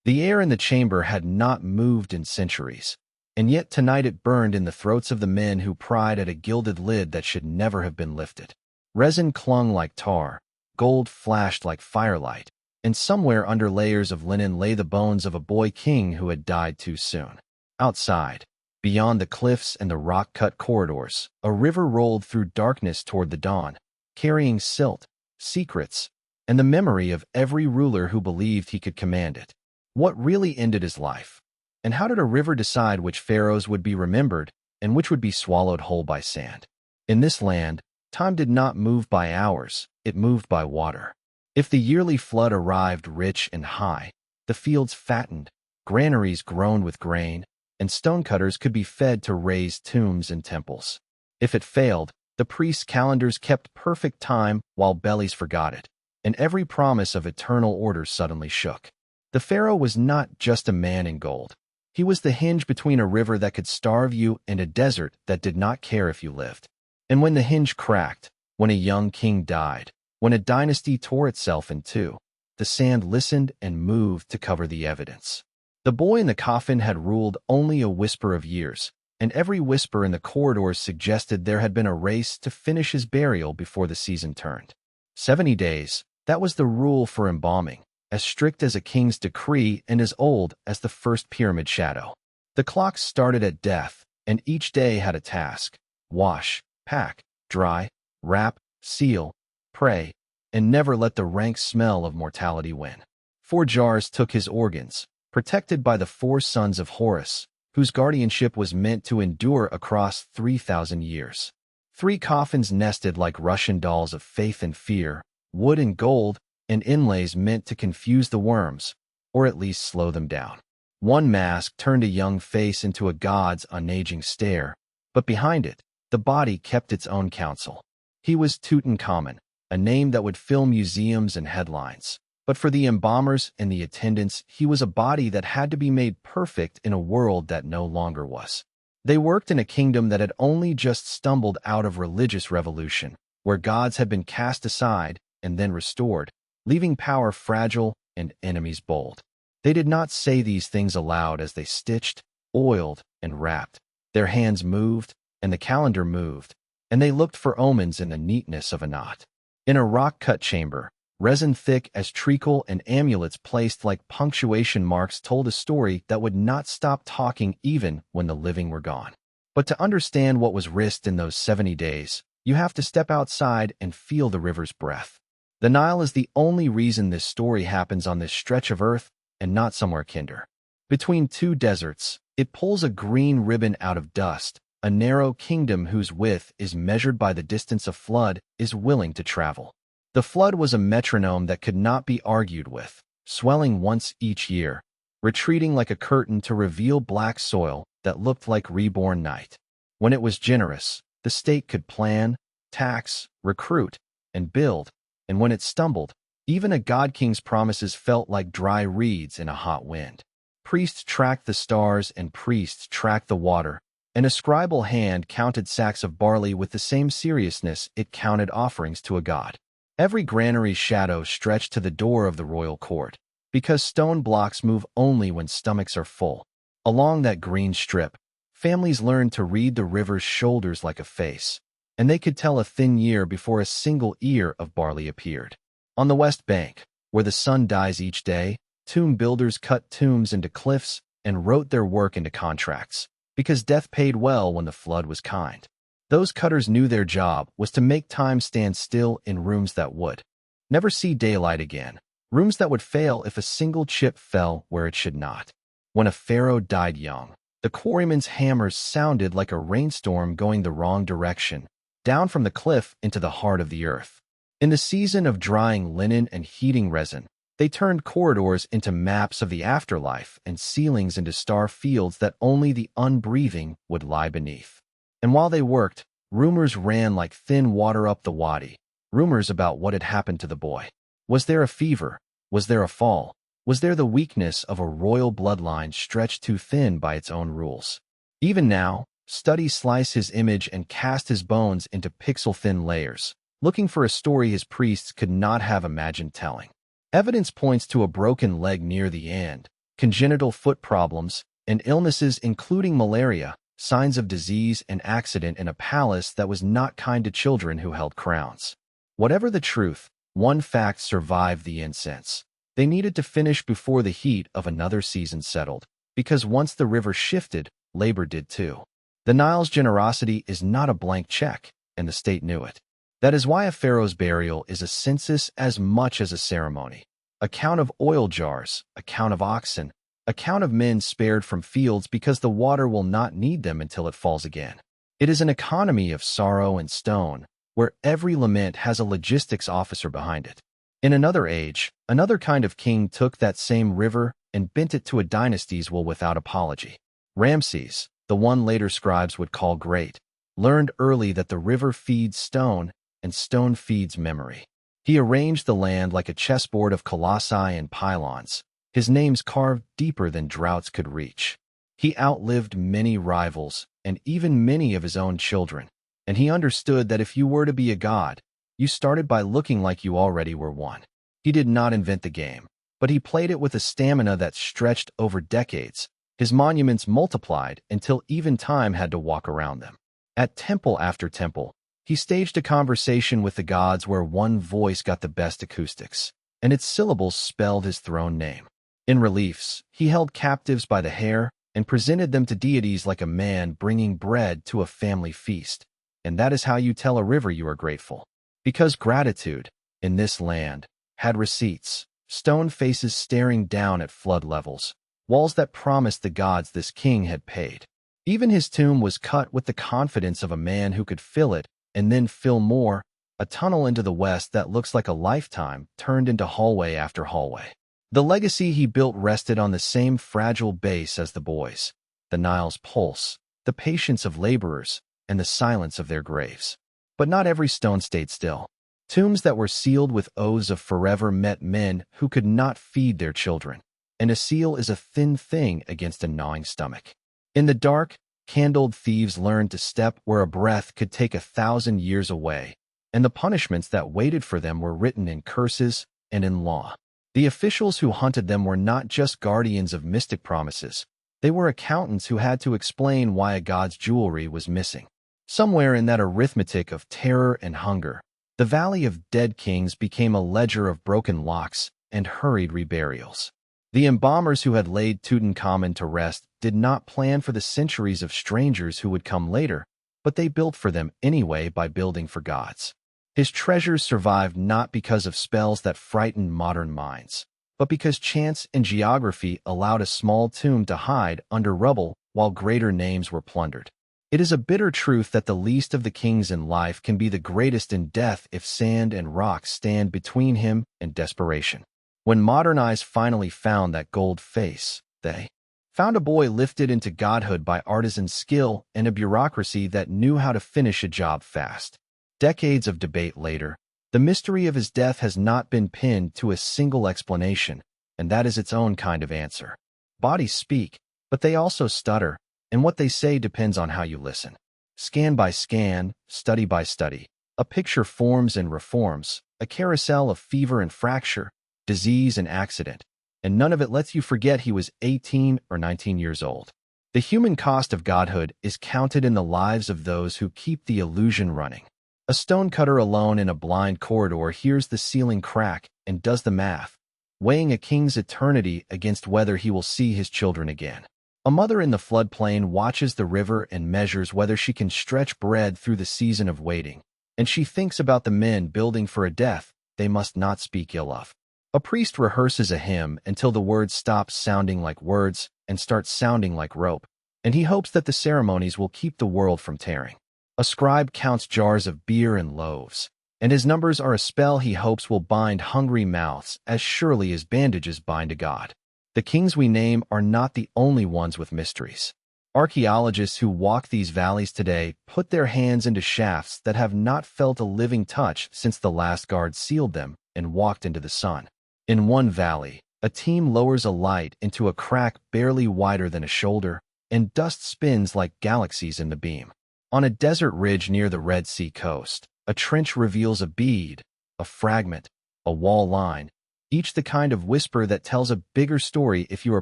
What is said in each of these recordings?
The air in the chamber had not moved in centuries, and yet tonight it burned in the throats of the men who pried at a gilded lid that should never have been lifted. Resin clung like tar, gold flashed like firelight, and somewhere under layers of linen lay the bones of a boy king who had died too soon. Outside, beyond the cliffs and the rock-cut corridors, a river rolled through darkness toward the dawn, carrying silt, secrets, and the memory of every ruler who believed he could command it. What really ended his life? And how did a river decide which pharaohs would be remembered and which would be swallowed whole by sand? In this land, time did not move by hours, it moved by water. If the yearly flood arrived rich and high, the fields fattened, granaries groaned with grain, and stonecutters could be fed to raise tombs and temples. If it failed, the priests' calendars kept perfect time while bellies forgot it, and every promise of eternal order suddenly shook. The pharaoh was not just a man in gold. He was the hinge between a river that could starve you and a desert that did not care if you lived. And when the hinge cracked, when a young king died, when a dynasty tore itself in two, the sand listened and moved to cover the evidence. The boy in the coffin had ruled only a whisper of years, and every whisper in the corridors suggested there had been a race to finish his burial before the season turned. 70 days, that was the rule for embalming, as strict as a king's decree and as old as the first pyramid shadow. The clock started at death, and each day had a task: wash, pack, dry, wrap, seal, pray, and never let the rank smell of mortality win. 4 jars took his organs, protected by the 4 sons of Horus, whose guardianship was meant to endure across 3,000 years. 3 coffins nested like Russian dolls of faith and fear, wood and gold, and inlays meant to confuse the worms, or at least slow them down. 1 mask turned a young face into a god's unaging stare, but behind it, the body kept its own counsel. He was Tutankhamun, a name that would fill museums and headlines. But for the embalmers and the attendants, he was a body that had to be made perfect in a world that no longer was. They worked in a kingdom that had only just stumbled out of religious revolution, where gods had been cast aside and then restored, leaving power fragile and enemies bold. They did not say these things aloud as they stitched, oiled, and wrapped. Their hands moved, and the calendar moved, and they looked for omens in the neatness of a knot. In a rock-cut chamber, resin thick as treacle and amulets placed like punctuation marks told a story that would not stop talking even when the living were gone. But to understand what was risked in those 70 days, you have to step outside and feel the river's breath. The Nile is the only reason this story happens on this stretch of earth and not somewhere kinder. Between 2 deserts, it pulls a green ribbon out of dust. A narrow kingdom whose width is measured by the distance a flood is willing to travel. The flood was a metronome that could not be argued with, swelling once each year, retreating like a curtain to reveal black soil that looked like reborn night. When it was generous, the state could plan, tax, recruit, and build, and when it stumbled, even a god-king's promises felt like dry reeds in a hot wind. Priests tracked the stars and priests tracked the water, and a scribal hand counted sacks of barley with the same seriousness it counted offerings to a god. Every granary's shadow stretched to the door of the royal court, because stone blocks move only when stomachs are full. Along that green strip, families learned to read the river's shoulders like a face, and they could tell a thin year before a single ear of barley appeared. On the west bank, where the sun dies each day, tomb builders cut tombs into cliffs and wrote their work into contracts, because death paid well when the flood was kind. Those cutters knew their job was to make time stand still in rooms that would never see daylight again, rooms that would fail if a single chip fell where it should not. When a pharaoh died young, the quarryman's hammers sounded like a rainstorm going the wrong direction, down from the cliff into the heart of the earth. In the season of drying linen and heating resin, they turned corridors into maps of the afterlife and ceilings into star fields that only the unbreathing would lie beneath. And while they worked, rumors ran like thin water up the wadi, rumors about what had happened to the boy. Was there a fever? Was there a fall? Was there the weakness of a royal bloodline stretched too thin by its own rules? Even now, studies slice his image and cast his bones into pixel-thin layers, looking for a story his priests could not have imagined telling. Evidence points to a broken leg near the end, congenital foot problems, and illnesses including malaria, signs of disease and accident in a palace that was not kind to children who held crowns. Whatever the truth, one fact survived the incense. They needed to finish before the heat of another season settled, because once the river shifted, labor did too. The Nile's generosity is not a blank check, and the state knew it. That is why a pharaoh's burial is a census as much as a ceremony. A count of oil jars, a count of oxen, a count of men spared from fields because the water will not need them until it falls again. It is an economy of sorrow and stone, where every lament has a logistics officer behind it. In another age, another kind of king took that same river and bent it to a dynasty's will without apology. Ramses, the one later scribes would call great, learned early that the river feeds stone and stone feeds memory. He arranged the land like a chessboard of colossi and pylons, his names carved deeper than droughts could reach. He outlived many rivals and even many of his own children, and he understood that if you were to be a god, you started by looking like you already were one. He did not invent the game, but he played it with a stamina that stretched over decades. His monuments multiplied until even time had to walk around them. At temple after temple, he staged a conversation with the gods where one voice got the best acoustics, and its syllables spelled his throne name. In reliefs, he held captives by the hair and presented them to deities like a man bringing bread to a family feast. And that is how you tell a river you are grateful. Because gratitude, in this land, had receipts, stone faces staring down at flood levels, walls that promised the gods this king had paid. Even his tomb was cut with the confidence of a man who could fill it and then fill more, a tunnel into the west that looks like a lifetime turned into hallway after hallway. The legacy he built rested on the same fragile base as the boys, the Nile's pulse, the patience of laborers, and the silence of their graves. But not every stone stayed still. Tombs that were sealed with oaths of forever met men who could not feed their children, and a seal is a thin thing against a gnawing stomach. In the dark, candled thieves learned to step where a breath could take 1,000 years away, and the punishments that waited for them were written in curses and in law. The officials who hunted them were not just guardians of mystic promises. They were accountants who had to explain why a god's jewelry was missing. Somewhere in that arithmetic of terror and hunger, the Valley of Dead Kings became a ledger of broken locks and hurried reburials. The embalmers who had laid Tutankhamun to rest did not plan for the centuries of strangers who would come later, but they built for them anyway by building for gods. His treasures survived not because of spells that frightened modern minds, but because chance and geography allowed a small tomb to hide under rubble while greater names were plundered. It is a bitter truth that the least of the kings in life can be the greatest in death if sand and rocks stand between him and desperation. When modern eyes finally found that gold face, they found a boy lifted into godhood by artisan skill and a bureaucracy that knew how to finish a job fast. Decades of debate later, the mystery of his death has not been pinned to a single explanation, and that is its own kind of answer. Bodies speak, but they also stutter, and what they say depends on how you listen. Scan by scan, study by study, a picture forms and reforms, a carousel of fever and fracture, disease and accident, and none of it lets you forget he was 18 or 19 years old. The human cost of godhood is counted in the lives of those who keep the illusion running. A stonecutter alone in a blind corridor hears the ceiling crack and does the math, weighing a king's eternity against whether he will see his children again. A mother in the floodplain watches the river and measures whether she can stretch bread through the season of waiting, and she thinks about the men building for a death they must not speak ill of. A priest rehearses a hymn until the words stop sounding like words and start sounding like rope, and he hopes that the ceremonies will keep the world from tearing. A scribe counts jars of beer and loaves, and his numbers are a spell he hopes will bind hungry mouths as surely as bandages bind a god. The kings we name are not the only ones with mysteries. Archaeologists who walk these valleys today put their hands into shafts that have not felt a living touch since the last guard sealed them and walked into the sun. In one valley, a team lowers a light into a crack barely wider than a shoulder, and dust spins like galaxies in the beam. On a desert ridge near the Red Sea coast, a trench reveals a bead, a fragment, a wall line, each the kind of whisper that tells a bigger story if you are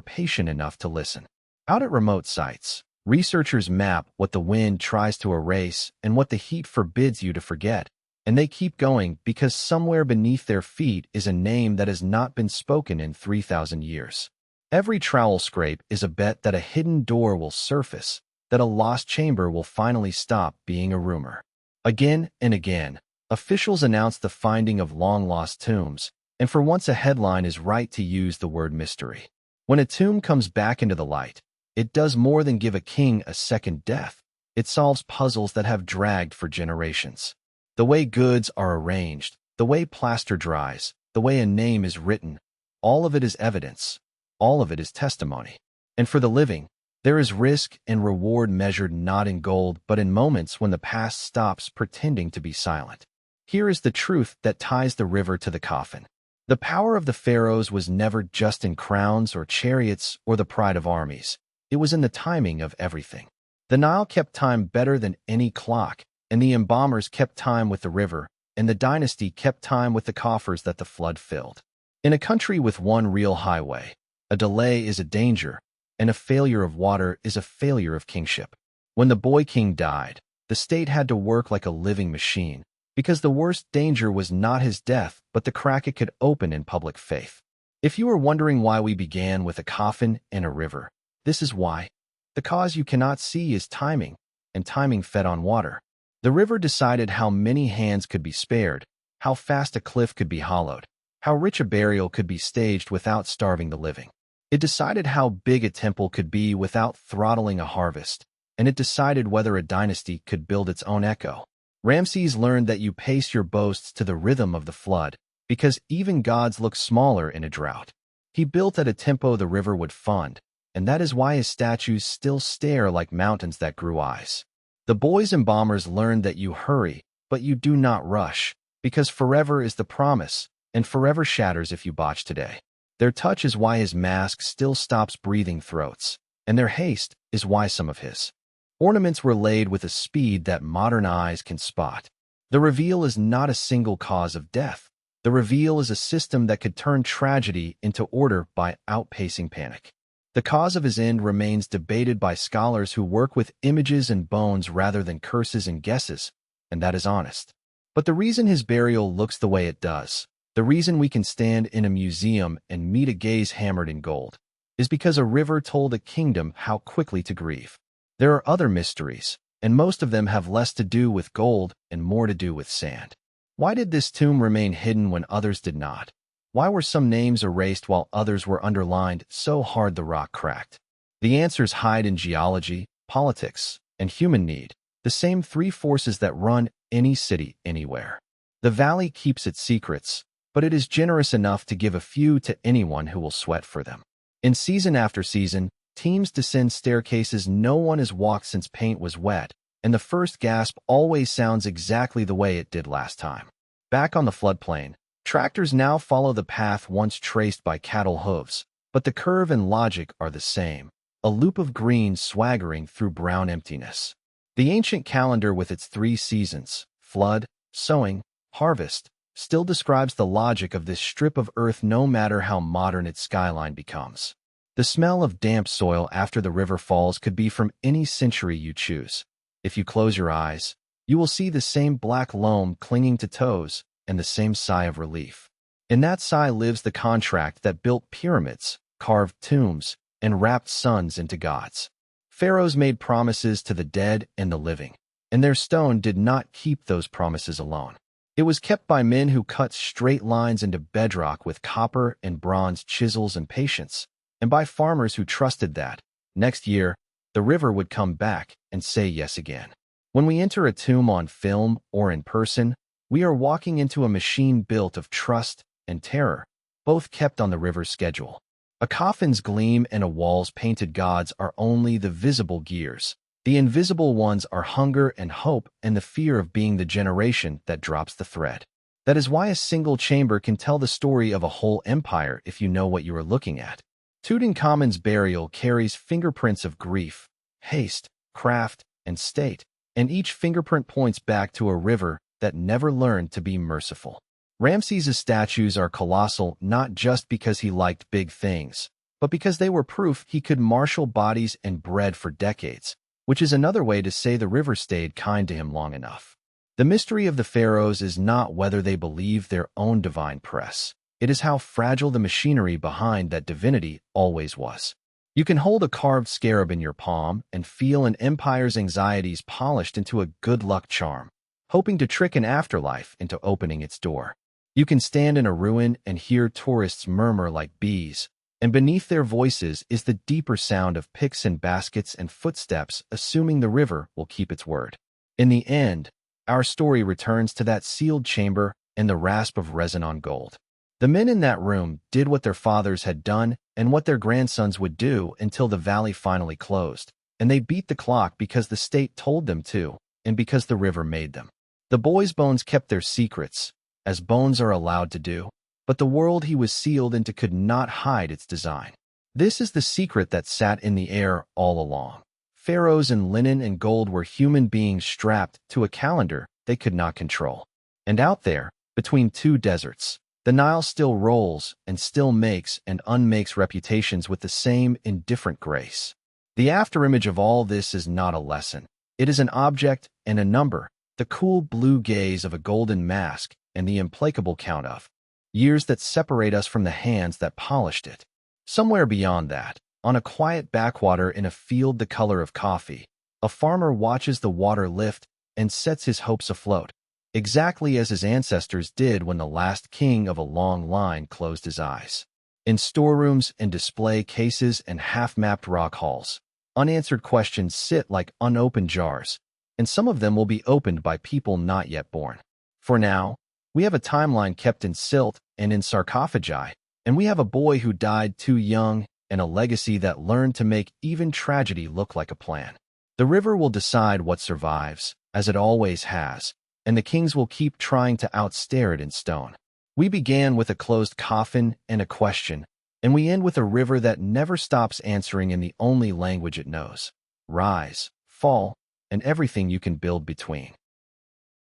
patient enough to listen. Out at remote sites, researchers map what the wind tries to erase and what the heat forbids you to forget, and they keep going because somewhere beneath their feet is a name that has not been spoken in 3,000 years. Every trowel scrape is a bet that a hidden door will surface, that a lost chamber will finally stop being a rumor. Again and again, officials announce the finding of long-lost tombs, and for once a headline is right to use the word mystery. When a tomb comes back into the light, it does more than give a king a second death. It solves puzzles that have dragged for generations. The way goods are arranged, the way plaster dries, the way a name is written, all of it is evidence. All of it is testimony. And for the living, there is risk and reward measured not in gold but in moments when the past stops pretending to be silent. Here is the truth that ties the river to the coffin. The power of the pharaohs was never just in crowns or chariots or the pride of armies. It was in the timing of everything. The Nile kept time better than any clock, and the embalmers kept time with the river, and the dynasty kept time with the coffers that the flood filled. In a country with one real highway, a delay is a danger, and a failure of water is a failure of kingship. When the boy king died, the state had to work like a living machine, because the worst danger was not his death, but the crack it could open in public faith. If you are wondering why we began with a coffin and a river, this is why. The cause you cannot see is timing, and timing fed on water. The river decided how many hands could be spared, how fast a cliff could be hollowed, how rich a burial could be staged without starving the living. It decided how big a temple could be without throttling a harvest, and it decided whether a dynasty could build its own echo. Ramses learned that you pace your boasts to the rhythm of the flood, because even gods look smaller in a drought. He built at a tempo the river would fund, and that is why his statues still stare like mountains that grew eyes. The boys' embalmers learned that you hurry, but you do not rush, because forever is the promise, and forever shatters if you botch today. Their touch is why his mask still stops breathing throats, and their haste is why some of his ornaments were laid with a speed that modern eyes can spot. The reveal is not a single cause of death. The reveal is a system that could turn tragedy into order by outpacing panic. The cause of his end remains debated by scholars who work with images and bones rather than curses and guesses, and that is honest. But the reason his burial looks the way it does, the reason we can stand in a museum and meet a gaze hammered in gold, is because a river told a kingdom how quickly to grieve. There are other mysteries, and most of them have less to do with gold and more to do with sand. Why did this tomb remain hidden when others did not? Why were some names erased while others were underlined so hard the rock cracked? The answers hide in geology, politics, and human need, the same three forces that run any city anywhere. The valley keeps its secrets, but it is generous enough to give a few to anyone who will sweat for them. In season after season, teams descend staircases no one has walked since paint was wet, and the first gasp always sounds exactly the way it did last time. Back on the floodplain, tractors now follow the path once traced by cattle hooves, but the curve and logic are the same, a loop of green swaggering through brown emptiness. The ancient calendar with its 3 seasons, flood, sowing, harvest, still describes the logic of this strip of earth no matter how modern its skyline becomes. The smell of damp soil after the river falls could be from any century you choose. If you close your eyes, you will see the same black loam clinging to toes and the same sigh of relief. In that sigh lives the contract that built pyramids, carved tombs, and wrapped suns into gods. Pharaohs made promises to the dead and the living, and their stone did not keep those promises alone. It was kept by men who cut straight lines into bedrock with copper and bronze chisels and patience, and by farmers who trusted that, next year, the river would come back and say yes again. When we enter a tomb on film or in person, we are walking into a machine built of trust and terror, both kept on the river's schedule. A coffin's gleam and a wall's painted gods are only the visible gears. The invisible ones are hunger and hope and the fear of being the generation that drops the thread. That is why a single chamber can tell the story of a whole empire if you know what you are looking at. Tutankhamun's burial carries fingerprints of grief, haste, craft, and state, and each fingerprint points back to a river that never learned to be merciful. Ramses' statues are colossal not just because he liked big things, but because they were proof he could marshal bodies and bread for decades, which is another way to say the river stayed kind to him long enough. The mystery of the pharaohs is not whether they believe their own divine press. It is how fragile the machinery behind that divinity always was. You can hold a carved scarab in your palm and feel an empire's anxieties polished into a good luck charm, hoping to trick an afterlife into opening its door. You can stand in a ruin and hear tourists murmur like bees, and beneath their voices is the deeper sound of picks and baskets and footsteps, assuming the river will keep its word. In the end, our story returns to that sealed chamber and the rasp of resin on gold. The men in that room did what their fathers had done and what their grandsons would do until the valley finally closed, and they beat the clock because the state told them to, and because the river made them. The boy's bones kept their secrets, as bones are allowed to do, but the world he was sealed into could not hide its design. This is the secret that sat in the air all along. Pharaohs in linen and gold were human beings strapped to a calendar they could not control. And out there, between two deserts, the Nile still rolls and still makes and unmakes reputations with the same indifferent grace. The afterimage of all this is not a lesson. It is an object and a number, the cool blue gaze of a golden mask and the implacable count of years that separate us from the hands that polished it. Somewhere beyond that, on a quiet backwater in a field the color of coffee, a farmer watches the water lift and sets his hopes afloat, exactly as his ancestors did when the last king of a long line closed his eyes. In storerooms and display cases and half-mapped rock halls, unanswered questions sit like unopened jars, and some of them will be opened by people not yet born. For now, we have a timeline kept in silt and in sarcophagi, and we have a boy who died too young and a legacy that learned to make even tragedy look like a plan. The river will decide what survives, as it always has, and the kings will keep trying to outstare it in stone. We began with a closed coffin and a question, and we end with a river that never stops answering in the only language it knows: rise, fall, and everything you can build between.